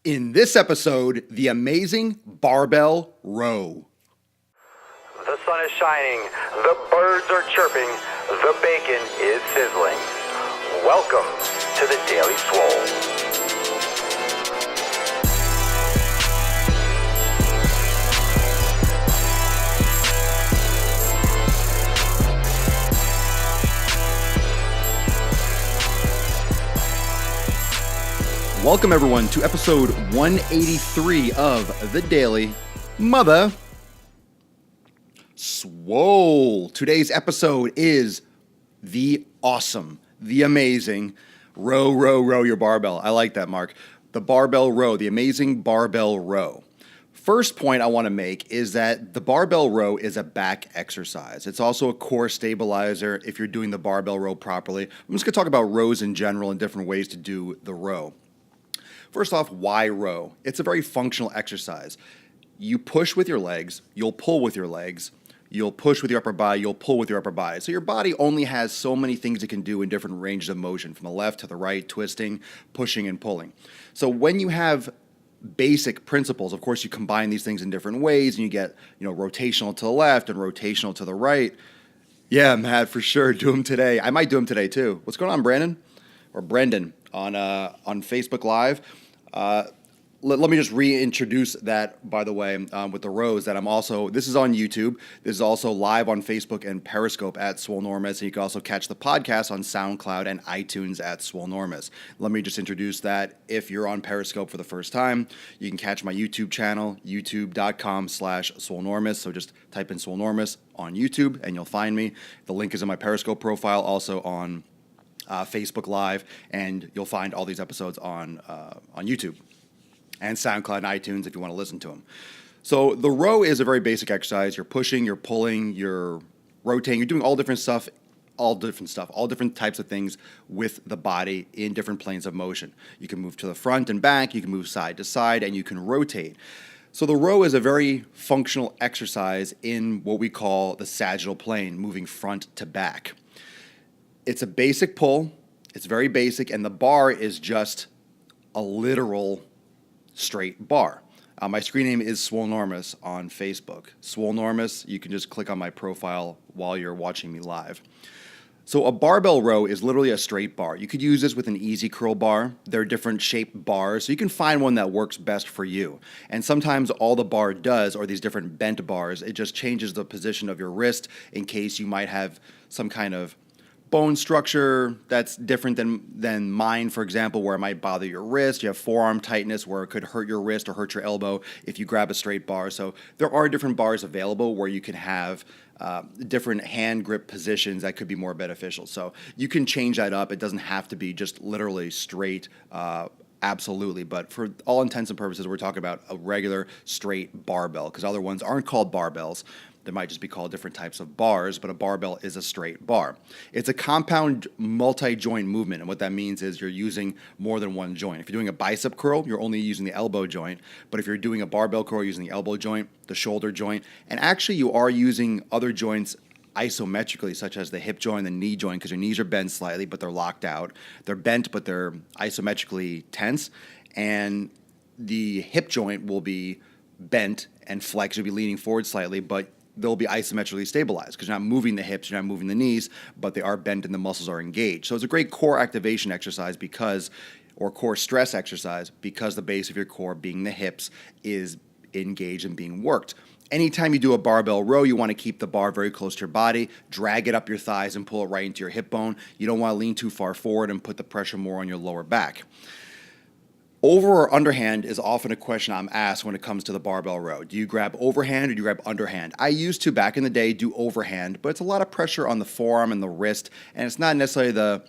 In this episode, the amazing barbell row. The sun is shining, the birds are chirping, the bacon is sizzling. Welcome to the Daily Swole. Welcome everyone to episode 183 of the Daily Mother Swole. Today's episode is the awesome, the amazing row your barbell. I like that, Mark. The barbell row, the amazing barbell row. First point I want to make is that the barbell row is a back exercise. It's also a core stabilizer if you're doing the barbell row properly. I'm just going to talk about rows in general and different ways to do the row. First off, why row? It's a very functional exercise. You push with your legs, you'll pull with your legs, you'll push with your upper body, you'll pull with your upper body. So your body only has so many things it can do in different ranges of motion, from the left to the right, twisting, pushing, and pulling. So when you have basic principles, of course you combine these things in different ways and you get, rotational to the left and rotational to the right. Yeah, Matt, for sure, do them today. I might do them today too. What's going on, Brandon? Or Brendan on Facebook Live. Let me just reintroduce that, by the way, with the rows, that this is on YouTube. This is also live on Facebook and Periscope at Swolenormous, and you can also catch the podcast on SoundCloud and iTunes at Swolenormous. Let me just introduce that. If you're on Periscope for the first time, you can catch my YouTube channel, youtube.com/Swolenormous. So just type in Swolenormous on YouTube and you'll find me. The link is in my Periscope profile, also on Facebook Live, and you'll find all these episodes on YouTube and SoundCloud and iTunes if you want to listen to them. So the row is a very basic exercise. You're pushing, you're pulling, you're rotating, you're doing all different types of things with the body in different planes of motion. You can move to the front and back, you can move side to side, and you can rotate. So the row is a very functional exercise in what we call the sagittal plane, moving front to back. It's a basic pull, it's very basic, and the bar is just a literal straight bar. My screen name is Swolenormous on Facebook. Swolenormous, you can just click on my profile while you're watching me live. So a barbell row is literally a straight bar. You could use this with an easy curl bar. There are different shaped bars, so you can find one that works best for you. And sometimes all the bar does, or these different bent bars, it just changes the position of your wrist in case you might have some kind of bone structure that's different than mine, for example, where it might bother your wrist. You have forearm tightness where it could hurt your wrist or hurt your elbow if you grab a straight bar. So there are different bars available where you can have different hand grip positions that could be more beneficial. So you can change that up. It doesn't have to be just literally straight, absolutely. But for all intents and purposes, we're talking about a regular straight barbell, because other ones aren't called barbells. They might just be called different types of bars, but a barbell is a straight bar. It's a compound multi-joint movement, and what that means is you're using more than one joint. If you're doing a bicep curl, you're only using the elbow joint, but if you're doing a barbell curl, you're using the elbow joint, the shoulder joint, and actually you are using other joints isometrically, such as the hip joint, the knee joint, because your knees are bent slightly, but they're locked out. They're bent, but they're isometrically tense, and the hip joint will be bent and flexed. You'll be leaning forward slightly, but they'll be isometrically stabilized because you're not moving the hips, you're not moving the knees, but they are bent and the muscles are engaged. So it's a great core activation exercise or core stress exercise, because the base of your core, being the hips, is engaged and being worked. Anytime you do a barbell row, you want to keep the bar very close to your body, drag it up your thighs and pull it right into your hip bone. You don't want to lean too far forward and put the pressure more on your lower back. Over or underhand is often a question I'm asked when it comes to the barbell row. Do you grab overhand or do you grab underhand? I used to, back in the day, do overhand, but it's a lot of pressure on the forearm and the wrist, and it's not necessarily the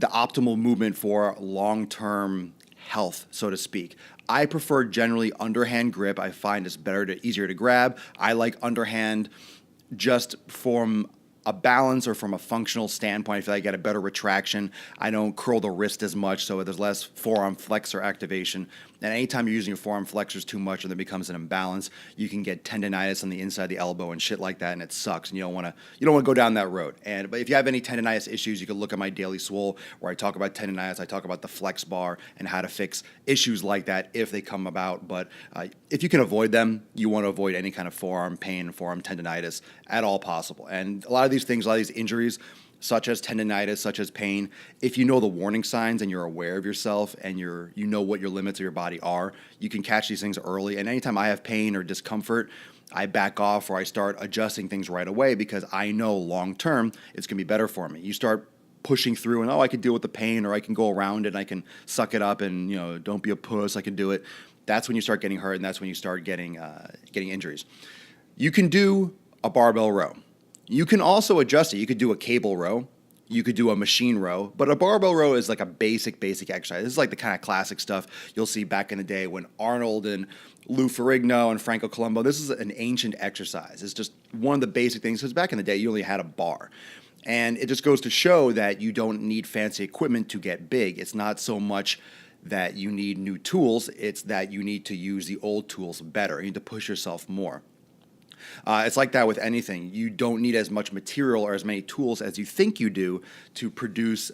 optimal movement for long-term health, so to speak. I prefer generally underhand grip. I find it's easier to grab. I like underhand just from a balance or from a functional standpoint, I feel like I get a better retraction. I don't curl the wrist as much, so there's less forearm flexor activation. And anytime you're using your forearm flexors too much and there becomes an imbalance, you can get tendonitis on the inside of the elbow and shit like that, and it sucks. And you don't want to go down that road. But if you have any tendonitis issues, you can look at my Daily Swole, where I talk about tendonitis, I talk about the flex bar and how to fix issues like that if they come about. But if you can avoid them, you want to avoid any kind of forearm pain, forearm tendonitis at all possible. And a lot of these things, a lot of these injuries, such as tendonitis, such as pain, if you know the warning signs and you're aware of yourself and you know what your limits of your body are, you can catch these things early. And anytime I have pain or discomfort, I back off or I start adjusting things right away because I know long term it's going to be better for me. You start pushing through and, I can deal with the pain, or I can go around it and I can suck it up and, don't be a puss, I can do it. That's when you start getting hurt, and that's when you start getting injuries. You can do a barbell row. You can also adjust it. You could do a cable row. You could do a machine row. But a barbell row is like a basic exercise. This is like the kind of classic stuff you'll see back in the day when Arnold and Lou Ferrigno and Franco Columbu. This is an ancient exercise. It's just one of the basic things, because back in the day, you only had a bar. And it just goes to show that you don't need fancy equipment to get big. It's not so much that you need new tools. It's that you need to use the old tools better. You need to push yourself more. It's like that with anything. You don't need as much material or as many tools as you think you do to produce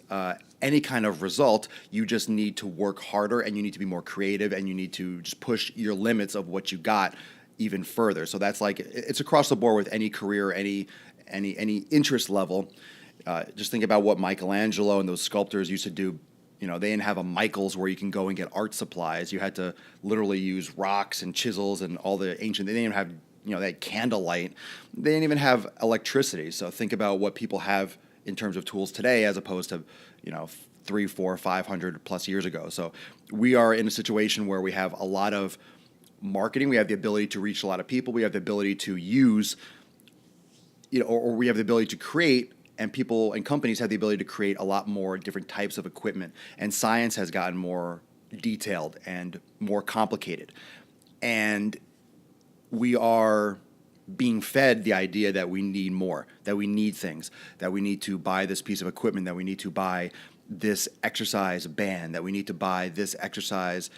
any kind of result. You just need to work harder, and you need to be more creative, and you need to just push your limits of what you got even further. So that's like, it's across the board with any career, any interest level. Just think about what Michelangelo and those sculptors used to do. They didn't have a Michaels where you can go and get art supplies. You had to literally use rocks and chisels and all the ancient. They didn't even have they had candlelight. They didn't even have electricity. So think about what people have in terms of tools today as opposed to 300, 400, 500 plus years ago. So we are in a situation where we have a lot of marketing. We have the ability to reach a lot of people. We have the ability to use, or we have the ability to create, and people and companies have the ability to create a lot more different types of equipment. And science has gotten more detailed and more complicated. And we are being fed the idea that we need more, that we need things, that we need to buy this piece of equipment, that we need to buy this exercise band, that we need to buy this exercise,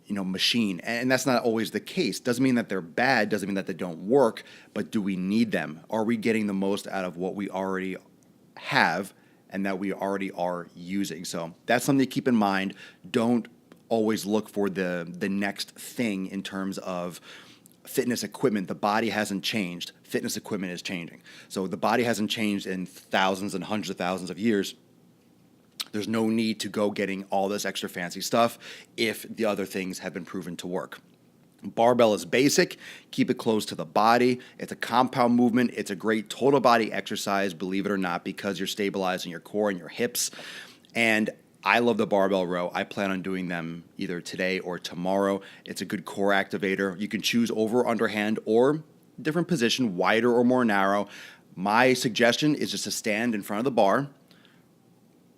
machine. And that's not always the case. Doesn't mean that they're bad, doesn't mean that they don't work, but do we need them? Are we getting the most out of what we already have and that we already are using? So that's something to keep in mind. Don't always look for the next thing in terms of fitness equipment. The body hasn't changed. Fitness equipment is changing. So the body hasn't changed in thousands and hundreds of thousands of years. There's no need to go getting all this extra fancy stuff if the other things have been proven to work. Barbell is basic. Keep it close to the body. It's a compound movement. It's a great total body exercise, believe it or not, because you're stabilizing your core and your hips. And I love the barbell row. I plan on doing them either today or tomorrow. It's a good core activator. You can choose over or underhand or different position, wider or more narrow. My suggestion is just to stand in front of the bar,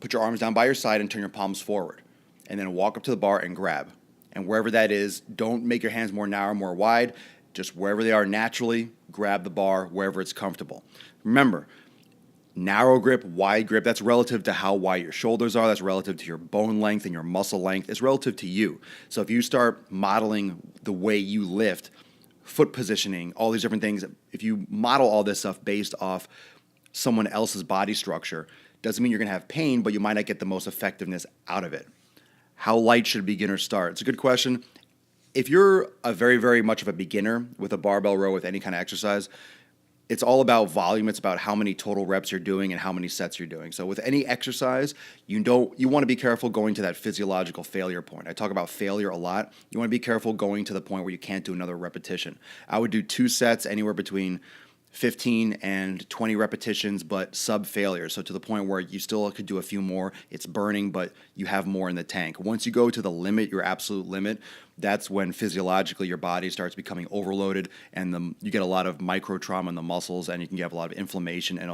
put your arms down by your side and turn your palms forward, and then walk up to the bar and grab. And wherever that is, don't make your hands more narrow, more wide. Just wherever they are naturally, grab the bar wherever it's comfortable. Remember, narrow grip, wide grip, that's relative to how wide your shoulders are. That's relative to your bone length and your muscle length. It's relative to you. So if you start modeling the way you lift, foot positioning, all these different things, if you model all this stuff based off someone else's body structure, doesn't mean you're going to have pain, but you might not get the most effectiveness out of it. How light should beginners start? It's a good question. If you're a very, very much of a beginner with a barbell row with any kind of exercise, it's all about volume. It's about how many total reps you're doing and how many sets you're doing. So with any exercise, you want to be careful going to that physiological failure point. I talk about failure a lot. You want to be careful going to the point where you can't do another repetition. I would do 2 sets anywhere between 15 and 20 repetitions, but sub-failure. So to the point where you still could do a few more. It's burning, but you have more in the tank. Once you go to the limit, your absolute limit, that's when physiologically your body starts becoming overloaded, and you get a lot of micro trauma in the muscles, and you can have a lot of inflammation, and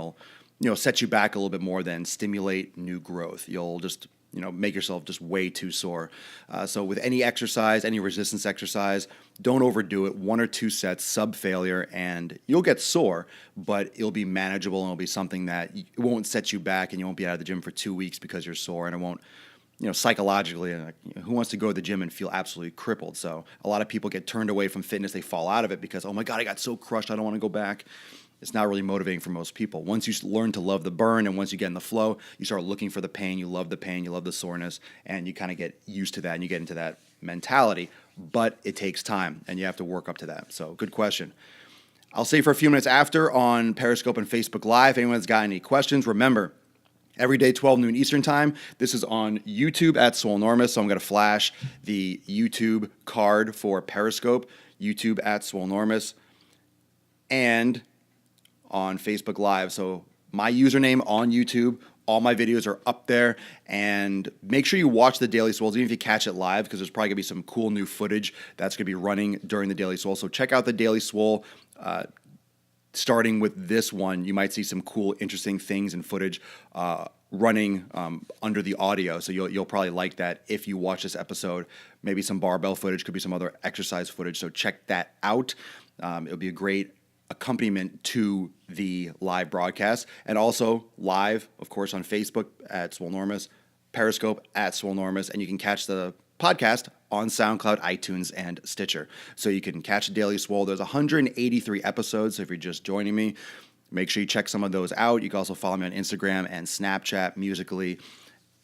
it'll set you back a little bit more than stimulate new growth. You'll just make yourself just way too sore. So with any exercise, any resistance exercise, don't overdo it. 1 or 2 sets, sub failure, and you'll get sore, but it'll be manageable and it'll be something that it won't set you back, and you won't be out of the gym for 2 weeks because you're sore, and it won't, psychologically, who wants to go to the gym and feel absolutely crippled? So a lot of people get turned away from fitness. They fall out of it because, oh my God, I got so crushed, I don't want to go back. It's not really motivating for most people. Once you learn to love the burn and once you get in the flow, you start looking for the pain, you love the soreness, and you kind of get used to that and you get into that mentality. But it takes time and you have to work up to that. So good question. I'll say for a few minutes after on Periscope and Facebook Live, if anyone's got any questions, remember, every day, 12 noon Eastern time. This is on YouTube at Swolenormous, so I'm going to flash the YouTube card for Periscope, YouTube at Swolenormous, and on Facebook Live. So my username on YouTube, all my videos are up there, and make sure you watch the Daily Swole, even if you catch it live, because there's probably going to be some cool new footage that's going to be running during the Daily Swole. So check out the Daily Swole. Starting with this one, you might see some cool, interesting things and footage running under the audio. So you'll probably like that if you watch this episode. Maybe some barbell footage, could be some other exercise footage. So check that out. It'll be a great accompaniment to the live broadcast, and also live, of course, on Facebook at Swolenormous, Periscope at Swolenormous, and you can catch the podcast on SoundCloud, iTunes, and Stitcher. So you can catch Daily Swole. There's 183 episodes, so if you're just joining me, make sure you check some of those out. You can also follow me on Instagram and Snapchat, Musically,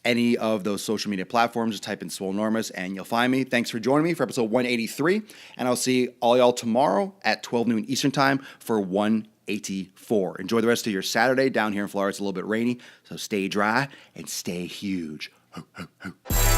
any of those social media platforms. Just type in Swolenormous and you'll find me. Thanks for joining me for episode 183, and I'll see all y'all tomorrow at 12 noon Eastern time for 184. Enjoy the rest of your Saturday. Down here in Florida, it's a little bit rainy, so stay dry and stay huge. Ho, ho, ho.